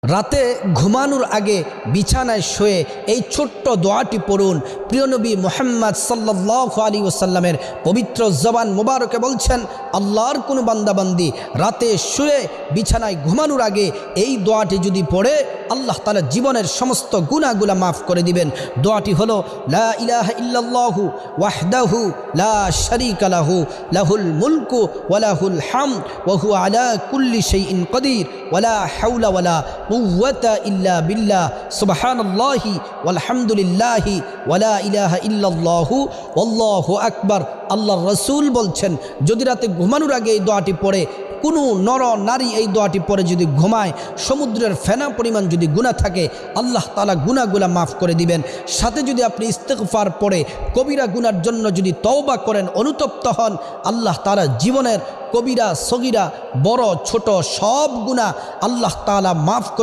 রাতে ঘুমানোর আগে বিছানায় শুয়ে এই ছোট্ট দোয়াটি পড়ুন। প্রিয় নবী মুহাম্মদ সাল্লাল্লাহু আলাইহি ওয়াসাল্লামের পবিত্র জবান মোবারকে বলছেন, আল্লাহর কোনো বান্দাবান্দি রাতে শুয়ে বিছানায় ঘুমানোর আগে এই দোয়াটি যদি পড়ে আল্লাহ তাআলা জীবনের সমস্ত গুনাহগুলো মাফ করে দিবেন। দোয়াটি হলো, লা ইলাহা ইল্লাল্লাহু ওয়াহদাহু লা শারীকা লাহু লাহুল মুলকু ওয়া লাহুল হামদ ওয়া হুয়া আলা কুল্লি শাইইন কাদির ওয়ালা হাওলা ওয়ালা কুওয়াতা ইল্লা বিল্লাহ সুবহানাল্লাহি ওয়ালহামদুলিল্লাহি ওয়ালা ইলাহা ইল্লাল্লাহু ওয়াল্লাহু আকবার। আল্লাহর রাসূল বলছেন, যদি রাতে ঘুমানোর আগে এই দোয়াটি পড়ে কোনো নর নারী এই দোয়াটি পরে যদি ঘুমায়, সমুদ্রের ফেনা পরিমাণ যদি গুনাহ থাকে আল্লাহ তাআলা গুনাহগুলা মাফ করে দিবেন। সাথে যদি আপনি ইস্তেগফার পড়ে কবিরা গুনার জন্য যদি তওবা করেন, অনুতপ্ত হন, আল্লাহ তাআলা জীবনের কবিরা সগীরা বড় ছোট সব গুনাহ আল্লাহ তাআলা মাফ করে